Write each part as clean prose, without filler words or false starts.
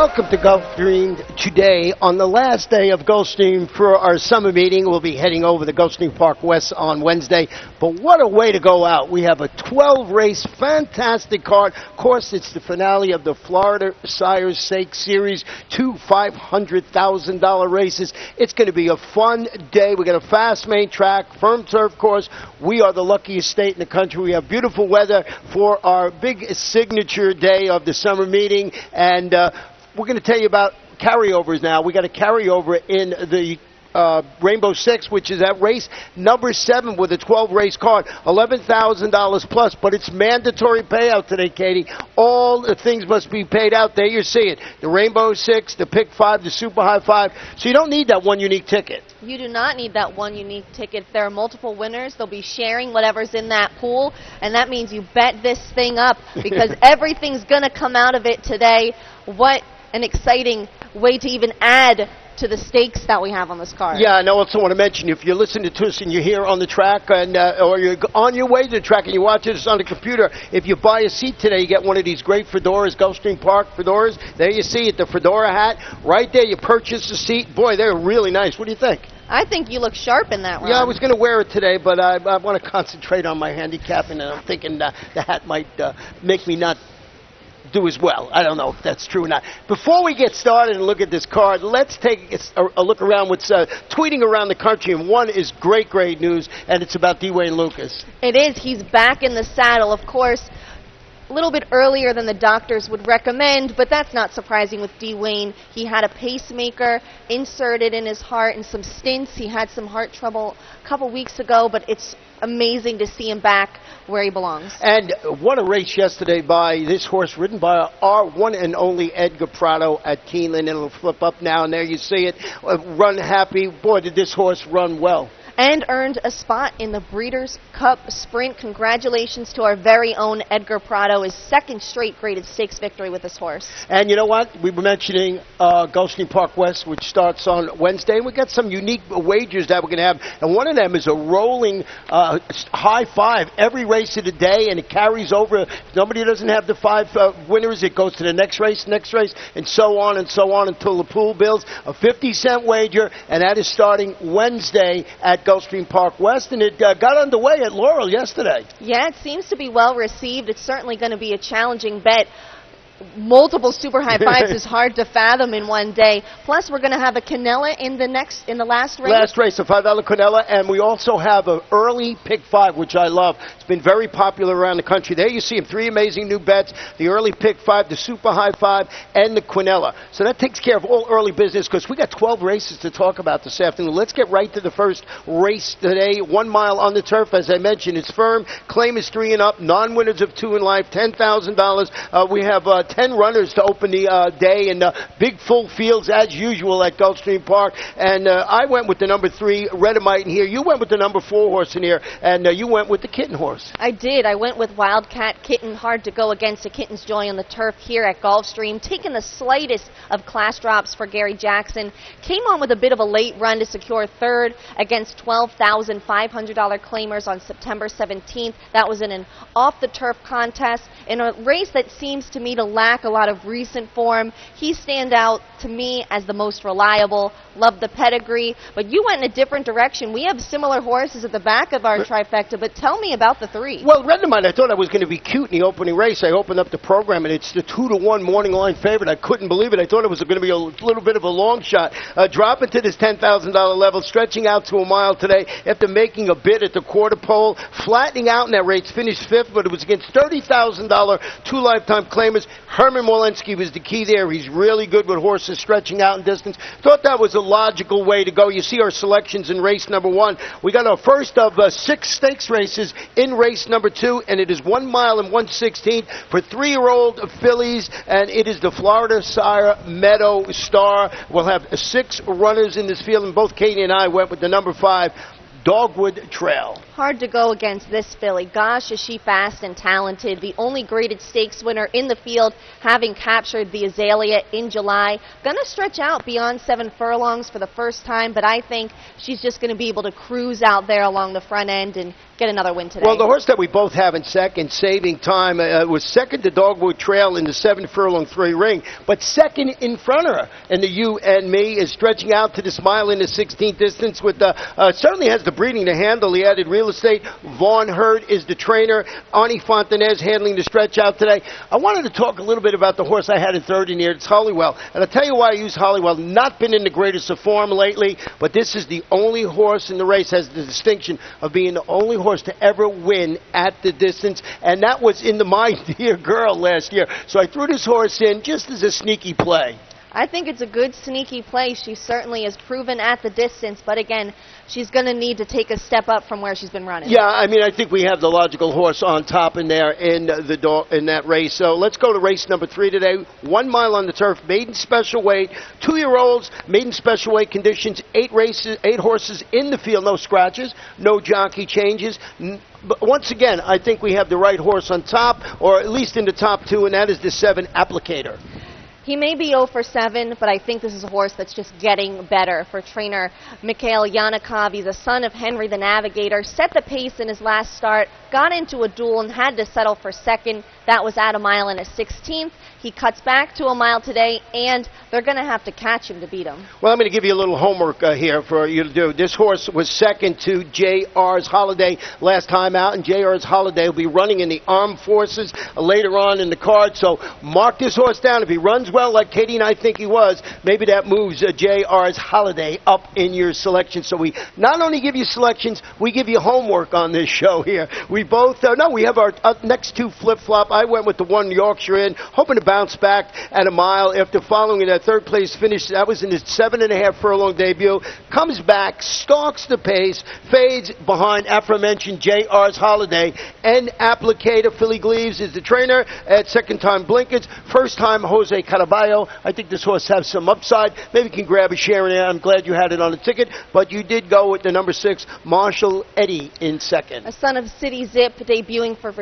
Welcome to Gulfstream. Today, on the last day of Gulfstream for our summer meeting, we'll be heading over to Gulfstream Park West on Wednesday. But what a way to go out. We have a 12-race, fantastic card. Of course, it's the finale of the Florida Sire's Sake Series, two $500,000 races. It's going to be a fun day. We got a fast main track, firm turf course. We are the luckiest state in the country. We have beautiful weather for our big signature day of the summer meeting. And we're going to tell you about carryovers now. We got a carryover in the Rainbow Six, which is at race number 7 with a 12-race card, $11,000 plus, but it's mandatory payout today, Katie. All the things must be paid out. There you see it. The Rainbow Six, the Pick 5, the Super High 5. So you don't need that one unique ticket. You do not need that one unique ticket. If there are multiple winners, they'll be sharing whatever's in that pool, and that means you bet this thing up because everything's going to come out of it today. What an exciting way to even add to the stakes that we have on this card. Yeah, and I also want to mention, if you're listening to us and you're here on the track, and or you're on your way to the track and you watch this on the computer, if you buy a seat today, you get one of these great fedoras, Gulfstream Park fedoras. There you see it, the fedora hat. Right there, you purchase the seat. Boy, they're really nice. What do you think? I think you look sharp in that one. Yeah, I was going to wear it today, but I want to concentrate on my handicapping, and I'm thinking the hat might make me not do as well. I don't know if that's true or not. Before we get started and look at this card, let's take a look around what's tweeting around the country. And one is great news, and it's about Dwayne Lucas. It is. He's back in the saddle, of course. A little bit earlier than the doctors would recommend, but that's not surprising with Dwayne. He had a pacemaker inserted in his heart and some stents. He had some heart trouble a couple weeks ago, but it's amazing to see him back where he belongs. And what a race yesterday by this horse ridden by our one and only Edgar Prado at Keeneland. It'll flip up now, and there you see it. Run Happy. Boy, did this horse run well. And earned a spot in the Breeders' Cup Sprint. Congratulations to our very own Edgar Prado, his second straight graded stakes victory with this horse. And you know what? We were mentioning Gulfstream Park West, which starts on Wednesday. We got some unique wagers that we're going to have, and one of them is a rolling high 5 every race of the day, and it carries over. If nobody doesn't have the 5 winners, it goes to the next race, and so on until the pool builds. A 50-cent wager, and that is starting Wednesday at Gulfstream Park West, and it got underway at Laurel yesterday. Yeah, it seems to be well received. It's certainly going to be a challenging bet. Multiple super high 5s is hard to fathom in one day. Plus, we're going to have a Quinella in the last race. Last race, a $5 Quinella, and we also have an early Pick 5, which I love. It's been very popular around the country. There you see him, 3 amazing new bets: the early Pick 5, the Super High 5, and the Quinella. So that takes care of all early business because we got 12 races to talk about this afternoon. Let's get right to the first race today. 1 mile on the turf, as I mentioned. It's firm. Claim is 3 and up. Non-winners of 2 in life, $10,000. We have 10 runners to open the day, and big full fields as usual at Gulfstream Park. And I went with the number 3 Redamite in here. You went with the number 4 horse in here, and you went with the Kitten horse. I did. I went with Wildcat Kitten. Hard to go against a Kitten's Joy on the turf here at Gulfstream. Taking the slightest of class drops for Gary Jackson. Came on with a bit of a late run to secure 3rd against $12,500 claimers on September 17th. That was in an off-the-turf contest in a race that seems to me to lack a lot of recent form. He stand out to me as the most reliable. Love the pedigree, but you went in a different direction. We have similar horses at the back of our trifecta, but tell me about the 3. Well, Redamite, I thought I was going to be cute in the opening race. I opened up the program, and it's the 2-to-1 morning line favorite. I couldn't believe it. I thought it was going to be a little bit of a long shot. Dropping to this $10,000 level, stretching out to a mile today after making a bid at the quarter pole, flattening out in that race, finished 5th, but it was against $30,000 2 lifetime claimers. Herman Walensky was the key there. He's really good with horses stretching out in distance. Thought that was a logical way to go. You see our selections in race number 1. We got our first of 6 stakes races in race number 2, and it is 1 mile and 1/16 for 3-year-old fillies, and it is the Florida Sire Meadow Star. We'll have 6 runners in this field, and both Katie and I went with the number 5. Dogwood Trail. Hard to go against this filly. Gosh, is she fast and talented. The only graded stakes winner in the field, having captured the Azalea in July. Going to stretch out beyond 7 furlongs for the first time, but I think she's just going to be able to cruise out there along the front end and get another win today. Well, the horse that we both have in second, Saving Time, was second to Dogwood Trail in the 7 furlong 3 ring, but second in front of her. And the You and Me is stretching out to this mile in the 16th distance with certainly has the breeding to handle the added real estate. Vaughn Hurd is the trainer. Arnie Fontanez handling the stretch out today. I wanted to talk a little bit about the horse I had in third in here. It's Hollywell. And I'll tell you why I use Hollywell. Not been in the greatest of form lately, but this is the only horse in the race has the distinction of being the only horse to ever win at the distance, and that was in the My Dear Girl last year. So I threw this horse in just as a sneaky play. I think it's a good sneaky play. She certainly is proven at the distance, but again, she's going to need to take a step up from where she's been running. Yeah, I mean, I think we have the logical horse on top in there in that race. So let's go to race number 3 today. 1 mile on the turf, maiden special weight, 2-year-olds, maiden special weight conditions, 8 horses in the field, no scratches, no jockey changes. But once again, I think we have the right horse on top, or at least in the top 2, and that is the 7 Applicator. He may be 0 for 7, but I think this is a horse that's just getting better for trainer Mikhail Yanikov. He's a son of Henry the Navigator, set the pace in his last start, got into a duel and had to settle for second. That was at a mile and a 16th. He cuts back to a mile today, and they're going to have to catch him to beat him. Well, I'm going to give you a little homework here for you to do. This horse was second to J.R.'s Holiday last time out, and J.R.'s Holiday will be running in the Armed Forces later on in the card. So mark this horse down. If he runs well, like Katie and I think he was, maybe that moves J.R.'s Holiday up in your selection. So we not only give you selections, we give you homework on this show here. We both, we have our next 2 flip-flop. I went with the 1 Yorkshire in, hoping to bounce back at a mile after following that 3rd place finish. That was in his 7.5 furlong debut. Comes back, stalks the pace, fades behind aforementioned J.R.'s Holiday. And Applicator, Philly Gleaves is the trainer at second time Blinkers. First time Jose Caraballo. I think this horse has some upside. Maybe you can grab a share in it. I'm glad you had it on the ticket, but you did go with the number 6, Marshall Eddy, in second. A son of City Zip, debuting for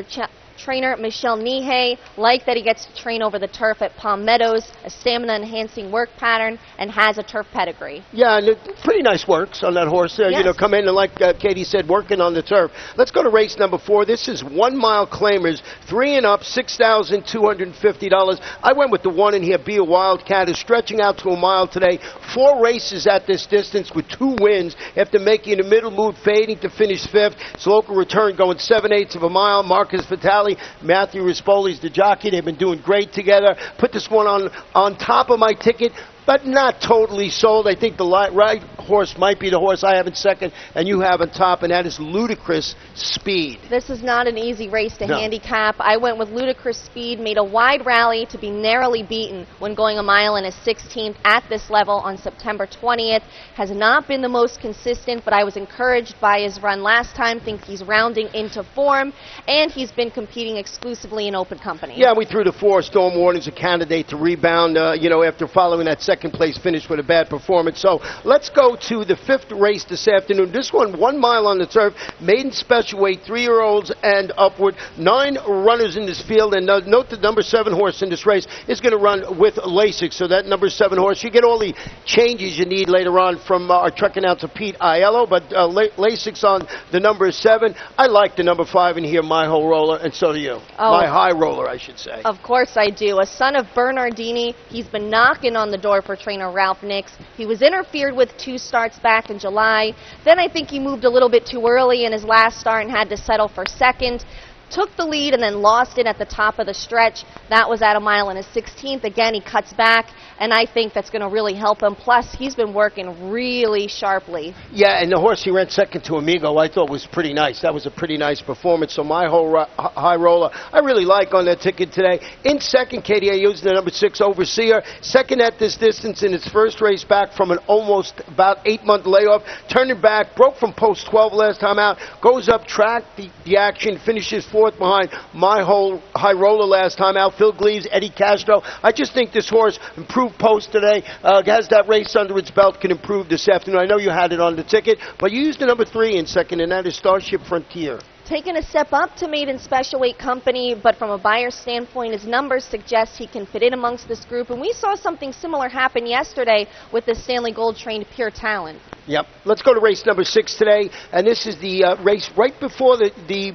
trainer Michelle Nihei. Like that he gets to train over the turf at Palm Meadows, a stamina-enhancing work pattern, and has a turf pedigree. Yeah, and pretty nice works on that horse. Yes. Come in and, like Katie said, working on the turf. Let's go to race number 4. This is 1 mile claimers, 3 and up, $6,250. I went with the 1 in here, Be a Wildcat, is stretching out to a mile today. 4 races at this distance with 2 wins after making the middle move, fading to finish 5th. Its local return going 7/8 of a mile. Marcus Vitale, Matthew Rispoli's the jockey. They've been doing great together. Put this one on top of my ticket, but not totally sold. I think the right horse might be the horse I have in second and you have on top, and that is Ludicrous Speed. This is not an easy race to handicap. I went with Ludicrous Speed, made a wide rally to be narrowly beaten when going a mile and a 16th at this level on September 20th. Has not been the most consistent, but I was encouraged by his run last time. Think he's rounding into form, and he's been competing exclusively in open company. Yeah, we threw the 4 Storm Warning's a candidate to rebound, after following that second place finish with a bad performance. So let's go to the 5th race this afternoon. This one, 1 mile on the turf, maiden special weight, 3-year-olds and upward. 9 runners in this field, and note the number 7 horse in this race is going to run with Lasix. So that number 7 horse, you get all the changes you need later on from our truck announcer Pete Aiello, but Lasix on the number 7. I like the number 5 in here, My Whole Roller, and so do you. My High Roller, I should say. Of course I do. A son of Bernardini. He's been knocking on the door for trainer Ralph Nix. He was interfered with 2 starts back in July. Then I think he moved a little bit too early in his last start and had to settle for second. Took the lead and then lost it at the top of the stretch. That was at a mile and a 16th. Again, he cuts back, and I think that's going to really help him. Plus, he's been working really sharply. Yeah, and the horse he ran second to Amigo I thought was pretty nice. That was a pretty nice performance. So My Whole High Roller, I really like on that ticket today. In second, Katie, I used the number 6 Overseer. Second at this distance in its first race back from an almost about 8-month layoff. Turning back, broke from post 12 last time out. Goes up track, the action, finishes 4th behind My Whole High Roller last time out. Phil Gleaves, Eddie Castro. I just think this horse improved post today. Has that race under its belt, can improve this afternoon. I know you had it on the ticket, but you used the number 3 in second, and that is Starship Frontier. Taking a step up to maiden special weight company, but from a buyer's standpoint, his numbers suggest he can fit in amongst this group. And we saw something similar happen yesterday with the Stanley Gold trained Pure Talent. Yep. Let's go to race number 6 today, and this is the race right before the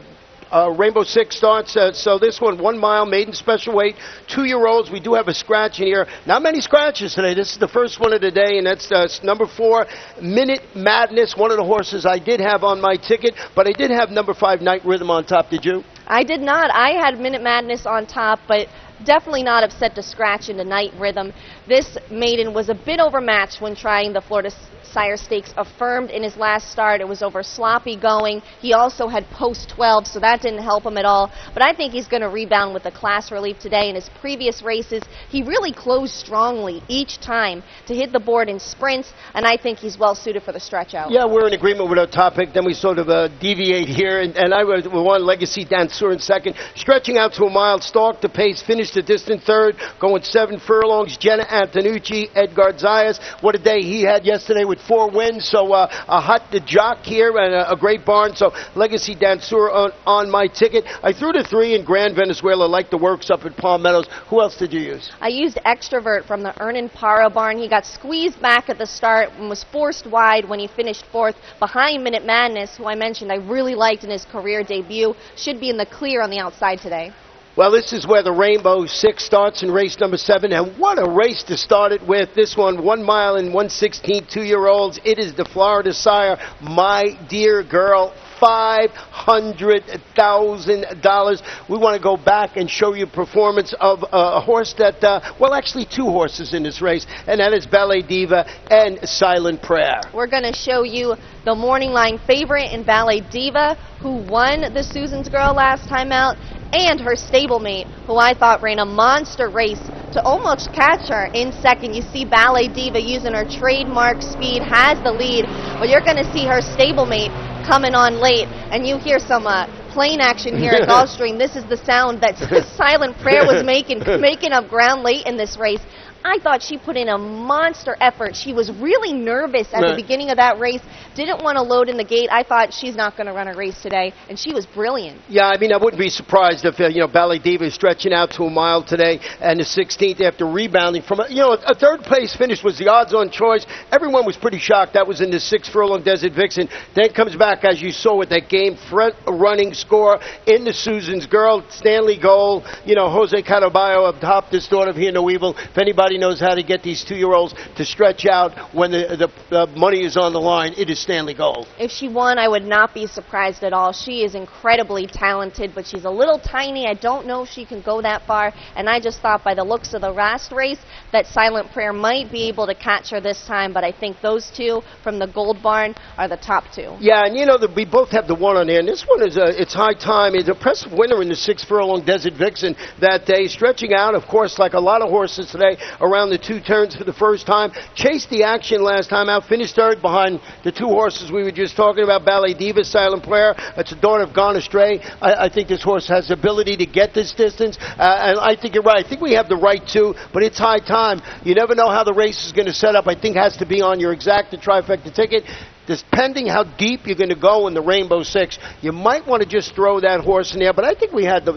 Rainbow Six starts. So this one, 1 mile, maiden special weight, 2-year-olds. We do have a scratch in here. Not many scratches today. This is the first one of the day, and that's number 4, Minute Madness, one of the horses I did have on my ticket, but I did have number 5, Night Rhythm on top. Did you? I did not. I had Minute Madness on top, but definitely not upset to scratch into Night Rhythm. This maiden was a bit overmatched when trying the Florida Sire Stakes, affirmed in his last start. It was over sloppy going. He also had post 12, so that didn't help him at all. But I think he's going to rebound with the class relief today. In his previous races, he really closed strongly each time to hit the board in sprints, and I think he's well suited for the stretch out. Yeah, we're in agreement with our topic. Then we sort of deviate here, and I was one Legacy Dancer in second, stretching out to a mile, stalked the pace, finished the distant third, going 7 furlongs. Jenna Antonucci, Edgar Zayas, what a day he had yesterday with 4 wins, so a hot jock here and a great barn. So Legacy Dancer on my ticket. I threw the 3 in Grand Venezuela, like the works up at Palm Meadows. Who else did you use? I used Extrovert from the Ernan Para barn. He got squeezed back at the start and was forced wide when he finished 4th behind Minute Madness, who I mentioned I really liked in his career debut. Should be in the clear on the outside today. Well, this is where the Rainbow Six starts in race number 7, and what a race to start it with. This one, 1 mile and 1/16, 2-year-olds. It is the Florida Sire, My Dear Girl, $500,000. We want to go back and show you performance of a horse that, well, actually 2 horses in this race, and that is Ballet Diva and Silent Prayer. We're going to show you the morning line favorite in Ballet Diva, who won the Susan's Girl last time out, and her stablemate, who I thought ran a monster race to almost catch her in second. You see Ballet Diva using her trademark speed, has the lead, but you're going to see her stablemate coming on late, and you hear some plane action here at Gulfstream. This is the sound that Silent Prayer was making up ground late in this race. I thought she put in a monster effort. She was really nervous at the beginning of that race, didn't want to load in the gate. I thought she's not going to run a race today, and she was brilliant. Yeah, I mean, I wouldn't be surprised if, Ballet Diva is stretching out to a mile today, and the 16th after rebounding from, a 3rd place finish was the odds-on choice. Everyone was pretty shocked. That was in the 6 furlong Desert Vixen. Then comes back, as you saw, with that game front-running score in the Susan's Girl, Stanley Gold, Jose Caraballo up top, this daughter of Hear No Evil. If anybody knows how to get these 2-year-olds to stretch out when the money is on the line, it is Stanley Gold. If she won, I would not be surprised at all. She is incredibly talented, but she's a little tiny. I don't know if she can go that far, and I just thought by the looks of the last race that Silent Prayer might be able to catch her this time, but I think those 2 from the Gold Barn are the top 2. Yeah, and we both have the one on there, and this one is it's high time. It's an impressive winner in the 6 furlong Desert Vixen that day, stretching out, of course, like a lot of horses today, around the 2 turns for the first time. Chased the action last time out, finished 3rd behind the 2 horses we were just talking about, Ballet Diva, Silent Prayer. It's a daughter of Gone Astray. I think this horse has the ability to get this distance, and I think you're right. I think we have the right 2, but it's high time. You never know how the race is going to set up. I think it has to be on your exacta trifecta ticket. Depending how deep you're going to go in the Rainbow Six, you might want to just throw that horse in there, but I think we had the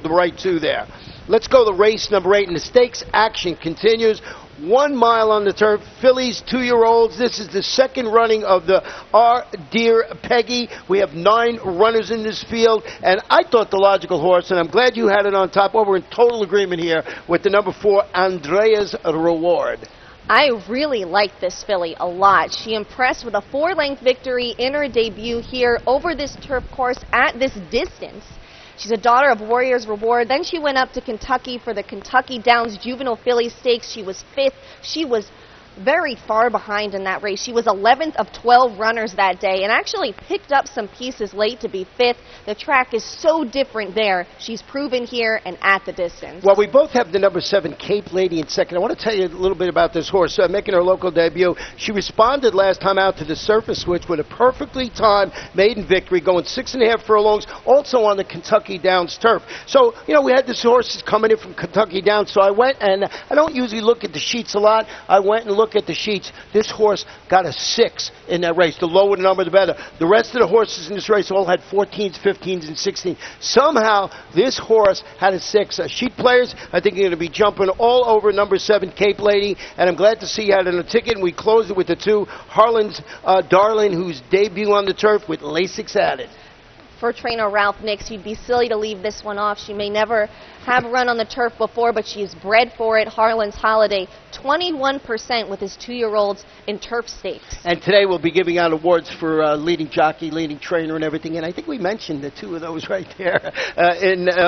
right 2 there. Let's go to race number 8, and the stakes action continues. 1 mile on the turf, fillies, 2-year-olds. This is the 2nd running of the Our Dear Peggy. We have 9 runners in this field, and I thought the logical horse, and I'm glad you had it on top. Well, we're in total agreement here with the number 4, Andrea's Reward. I really like this filly a lot. She impressed with a 4-length victory in her debut here over this turf course at this distance. She's a daughter of Warrior's Reward. Then she went up to Kentucky for the Kentucky Downs Juvenile Filly Stakes. She was 5th. She was very far behind in that race. She was 11th of 12 runners that day and actually picked up some pieces late to be 5th. The track is so different there. She's proven here and at the distance. Well, we both have the number 7 Cape Lady in second. I want to tell you a little bit about this horse. Making her local debut, she responded last time out to the surface switch with a perfectly timed maiden victory, going 6.5 furlongs, also on the Kentucky Downs turf. So, we had this horse coming in from Kentucky Downs, so I went, and I don't usually look at the sheets a lot. I went and looked at the sheets. This horse got a 6 in that race. The lower the number, the better. The rest of the horses in this race all had 14s, 15s, and 16s. Somehow, this horse had a 6. Sheet players, I think, are going to be jumping all over number 7 Cape Lady, and I'm glad to see you had on a ticket. And we closed it with the 2 Harlan's Darling, whose debut on the turf with Lasix added. For trainer Ralph Nix, he'd be silly to leave this one off. She may never have run on the turf before, but she's bred for it. Harlan's Holiday, 21% with his 2-year-olds in turf stakes. And today we'll be giving out awards for leading jockey, leading trainer, and everything. And I think we mentioned the 2 of those right there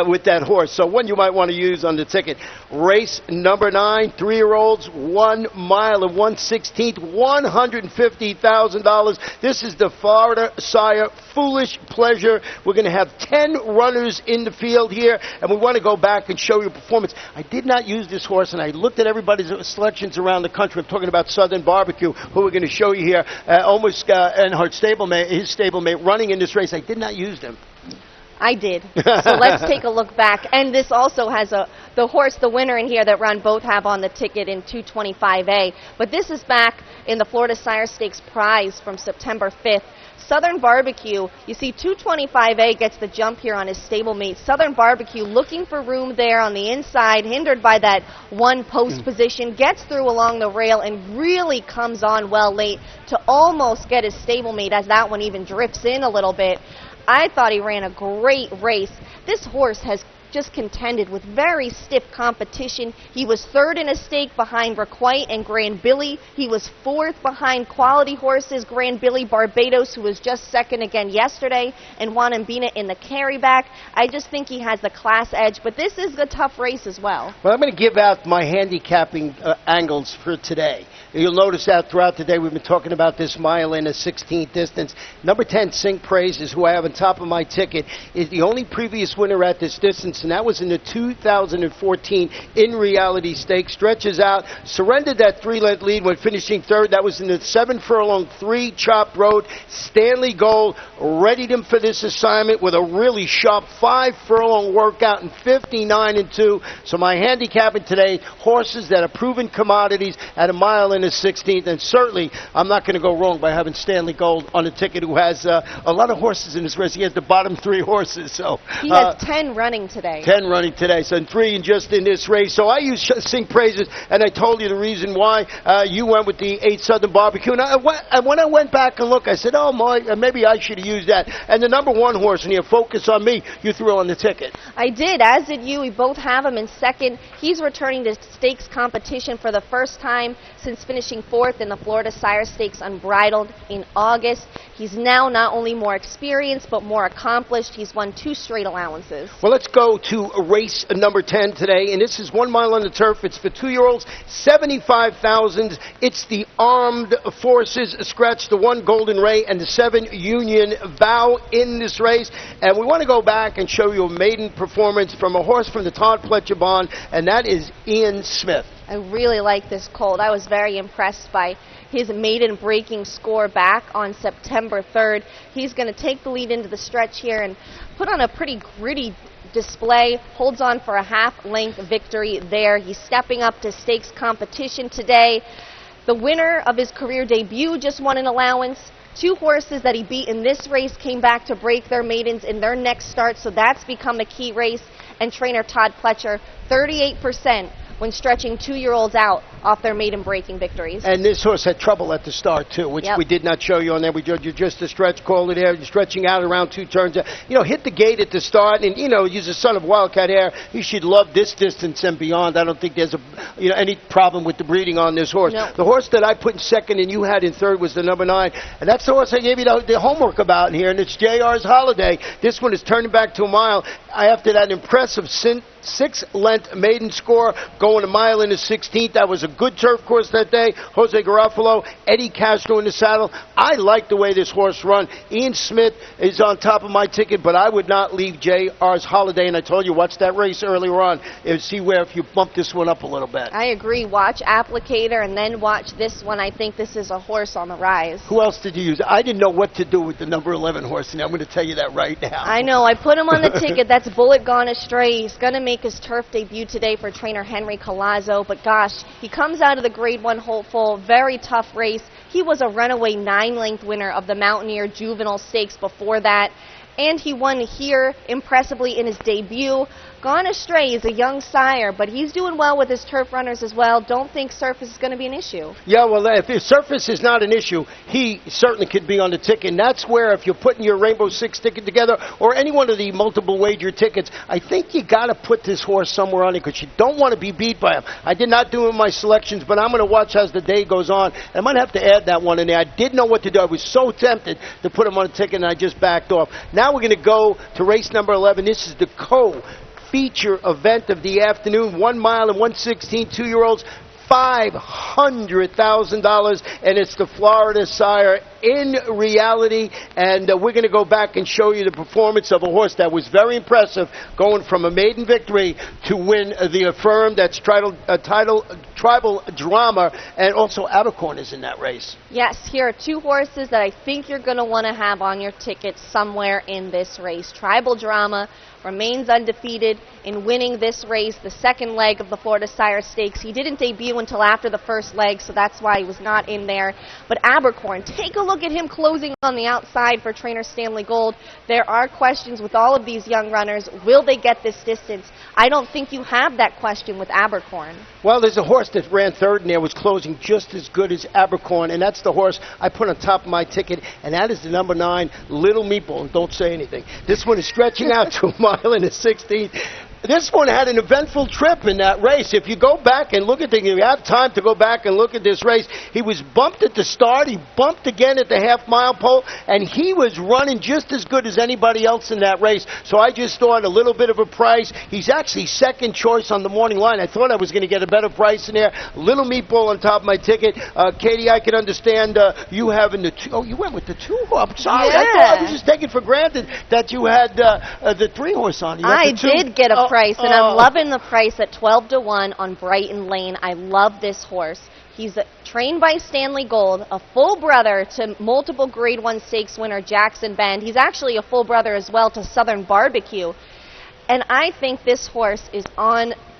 with that horse. So one you might want to use on the ticket. Race number 9, 3-year-olds, 1 mile and 1/16, $150,000. This is the Florida Sire Foolish Pleasure. We're going to have 10 runners in the field here, and we want to go back and show you performance. I did not use this horse, and I looked at everybody's selections around the country. I'm talking about Southern Barbecue, who we're going to show you here. Almost Earnhardt stablemate, his stablemate, running in this race. I did not use them. I did. So let's take a look back. And this also has the horse, the winner in here that Ron both have on the ticket in 225A. But this is back in the Florida Sire Stakes prize from September 5th. Southern Barbecue, you see 225A gets the jump here on his stablemate. Southern Barbecue looking for room there on the inside, hindered by that one post position, gets through along the rail and really comes on well late to almost get his stablemate as that one even drifts in a little bit. I thought he ran a great race. This horse has just contended with very stiff competition. He was 3rd in a stake behind Requite and Grand Billy. He was 4th behind quality horses, Grand Billy Barbados, who was just 2nd again yesterday, and Wanambina in the carryback. I just think he has the class edge, but this is a tough race as well. Well, I'm going to give out my handicapping angles for today. You'll notice that throughout the day we've been talking about this mile and a 16th distance. Number 10, Sing Praises, who I have on top of my ticket, is the only previous winner at this distance, and that was in the 2014 In Reality Stakes. Stretches out, surrendered that 3-length lead when finishing 3rd. That was in the 7 furlong, 3 chopped road. Stanley Gold readied him for this assignment with a really sharp 5 furlong workout in 59-2. So my handicapping today, horses that are proven commodities at a mile and a 16th, and certainly I'm not going to go wrong by having Stanley Gold on a ticket, who has a lot of horses in this race. He has the bottom 3 horses. So he has 10 running today. 10 running today, so 3 just in this race. So I use Sing Praises, and I told you the reason why. You went with the 8 Southern Barbecue, and when I went back and looked, I said, oh my, maybe I should have used that. And the number 1 horse in here, Focus on Me, you threw on the ticket. I did, as did you. We both have him in 2nd. He's returning to stakes competition for the first time since finishing 4th in the Florida Sire Stakes Unbridled in August. He's now not only more experienced, but more accomplished. He's won 2 straight allowances. Well, let's go to race number 10 today, and this is 1 mile on the turf. It's for 2-year-olds, 75,000. It's the Armed Forces Scratch, the 1 Golden Ray, and the 7 Union Vow in this race. And we want to go back and show you a maiden performance from a horse from the Todd Pletcher Bond, and that is Ian Smith. I really like this colt. I was very impressed by his maiden breaking score back on September 3rd. He's going to take the lead into the stretch here and put on a pretty gritty display, holds on for a half-length victory there. He's stepping up to stakes competition today. The winner of his career debut just won an allowance. 2 horses that he beat in this race came back to break their maidens in their next start, so that's become a key race. And trainer Todd Pletcher, 38% when stretching 2-year-olds out off their maiden breaking victories. And this horse had trouble at the start, too, which we did not show you on there. We showed you just a stretch, called it there, stretching out around 2 turns. Hit the gate at the start, and, he's a son of Wildcat Air. He should love this distance and beyond. I don't think there's any problem with the breeding on this horse. No. The horse that I put in 2nd and you had in 3rd was the number 9, and that's the horse I gave you the homework about in here, and it's JR's Holiday. This one is turning back to a mile after that impressive 6-length maiden score, going a mile in the 16th. That was a good turf course that day. Jose Garofalo, Eddie Castro in the saddle. I like the way this horse run. Ian Smith is on top of my ticket, but I would not leave J.R.'s Holiday. And I told you, watch that race earlier on and see where if you bump this one up a little bit. I agree. Watch Applicator and then watch this one. I think this is a horse on the rise. Who else did you use? I didn't know what to do with the number 11 horse, and I'm going to tell you that right now. I know. I put him on the ticket. That's Bullet Gone Astray. He's going to make his turf debut today for trainer Henry Colazzo. But gosh, he comes out of the Grade 1 hopeful. Very tough race. He was a runaway 9-length winner of the Mountaineer Juvenile Stakes before that. And he won here impressively in his debut. Gone Astray is a young sire, but he's doing well with his turf runners as well. Don't think surface is going to be an issue. Yeah, well, if his surface is not an issue, he certainly could be on the ticket. And that's where, if you're putting your Rainbow Six ticket together, or any one of the multiple wager tickets, I think you got to put this horse somewhere on it because you don't want to be beat by him. I did not do my selections, but I'm going to watch as the day goes on. I might have to add that one in there. I didn't know what to do. I was so tempted to put him on a ticket, and I just backed off. Now we're going to go to race number 11. This is the feature event of the afternoon, 1 mile and 1/16, 2-year-olds, $500,000, and it's the Florida Sire in reality. And we're going to go back and show you the performance of a horse that was very impressive, going from a maiden victory to win the Affirmed. That's Tribal Drama, and also Abercorn is in that race. Yes, here are two horses that I think you're going to want to have on your ticket somewhere in this race. Tribal Drama remains undefeated in winning this race, the second leg of the Florida Sire Stakes. He didn't debut until after the first leg, so that's why he was not in there. But Abercorn, take a look at him closing on the outside for trainer Stanley Gold. There are questions with all of these young runners. Will they get this distance? I don't think you have that question with Abercorn. Well, there's a horse that ran third in there, was closing just as good as Abercorn, and that's the horse I put on top of my ticket, and that is the number 9, Little Meatball. And don't say anything. This one is stretching out to a mile and a 16th. This one had an eventful trip in that race. If you go back and look at it, you have time to go back and look at this race. He was bumped at the start. He bumped again at the half-mile pole, and he was running just as good as anybody else in that race. So I just thought a little bit of a price. He's actually second choice on the morning line. I thought I was going to get a better price in there. Little Meatball on top of my ticket. Katie, I can understand you having the 2. Oh, you went with the 2? Oh, I'm sorry. Yeah. I thought I was just taking for granted that you had the 3 horse on. I did get a price, and I'm loving the price at 12-1 on Brighton Lane. I love this horse. He's trained by Stanley Gold, a full brother to multiple Grade 1 stakes winner Jackson Bend. He's actually a full brother as well to Southern Barbecue. And I think this horse is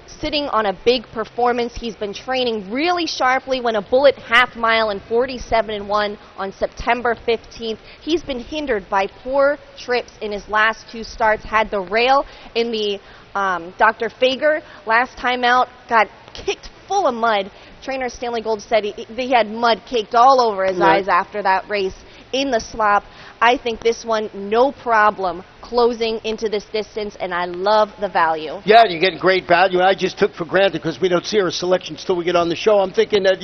sitting on a big performance. He's been training really sharply, won a Bullet half mile in 47-1 on September 15th. He's been hindered by poor trips in his last 2 starts. Had the rail in the Dr. Fager last time out, got kicked full of mud. Trainer Stanley Gold said he had mud caked all over his eyes after that race in the slop. I think this one, no problem closing into this distance, and I love the value. Yeah, you're getting great value. I just took for granted because we don't see our selections till we get on the show. I'm thinking that,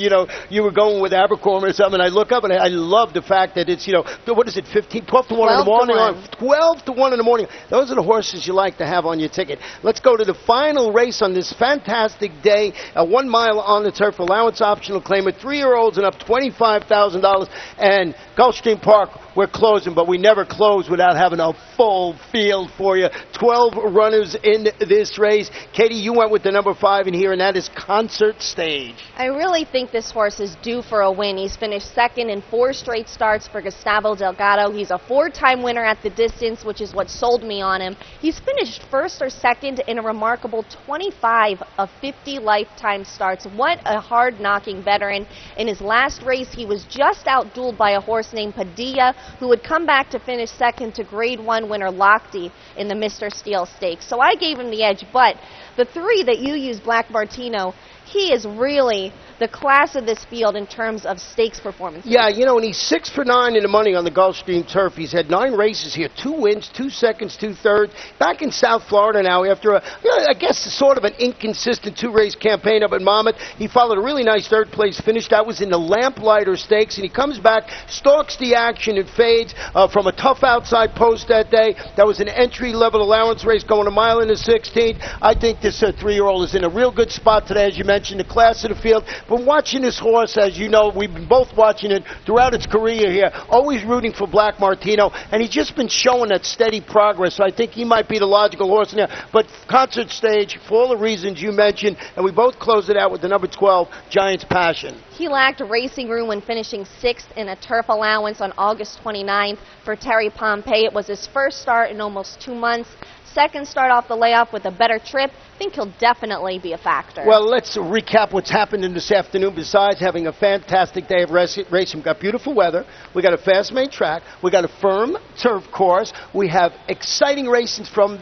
you were going with Abercorn or something. I look up and I love the fact that it's, what is it, 12 to 1 in the morning? 12 to 1 in the morning. Those are the horses you like to have on your ticket. Let's go to the final race on this fantastic day. A 1 mile on the turf, allowance optional claim at 3-year-olds and up $25,000. And Gulfstream Park, we're closing, but we never close without having a full field for you. 12 runners in this race. Katie, you went with the number 5 in here, and that is Concert Stage. I really think this horse is due for a win. He's finished second in 4 straight starts for Gustavo Delgado. He's a 4-time winner at the distance, which is what sold me on him. He's finished first or second in a remarkable 25 of 50 lifetime starts. What a hard-knocking veteran. In his last race, he was just outdueled by a horse named Padilla, who would come back to finish second to Grade 1 winner Lochte in the Mr. Steele Stakes. So I gave him the edge, but the 3 that you use, Black Martino, he is really the class of this field in terms of stakes performances. Yeah, and he's 6 for 9 in the money on the Gulfstream turf. He's had 9 races here, 2 wins, 2 seconds, 2 thirds. Back in South Florida now after I guess sort of an inconsistent 2-race campaign up at Monmouth. He followed a really nice 3rd place finish. That was in the Lamplighter Stakes, and he comes back, stalks the action, and fades from a tough outside post that day. That was an entry-level allowance race going a mile in the 16th. I think this 3-year-old is in a real good spot today, as you mentioned, the class of the field. But watching this horse, as you know, we've been both watching it throughout its career here, always rooting for Black Martino, and he's just been showing that steady progress. So I think he might be the logical horse in there. But Concert Stage, for all the reasons you mentioned, and we both closed it out with the number 12, Giant's Passion. He lacked racing room when finishing 6th in a turf allowance on August 29th. For Terry Pompey, it was his first start in almost 2 months. Second start off the layoff with a better trip. I think he'll definitely be a factor. Well, let's recap what's happened in this afternoon. Besides having a fantastic day of racing, we've got beautiful weather. We got a fast main track. We got a firm turf course. We have exciting races from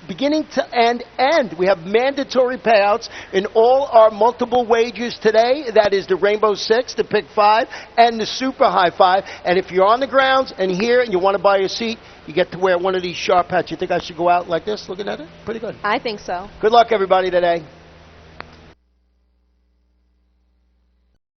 beginning to end, and we have mandatory payouts in all our multiple wagers today. That is the Rainbow Six, the Pick 5, and the Super High 5. And if you're on the grounds and here and you want to buy a seat, you get to wear one of these sharp hats. You think I should go out like this, looking at it? Pretty good. I think so. Good luck, everybody, today.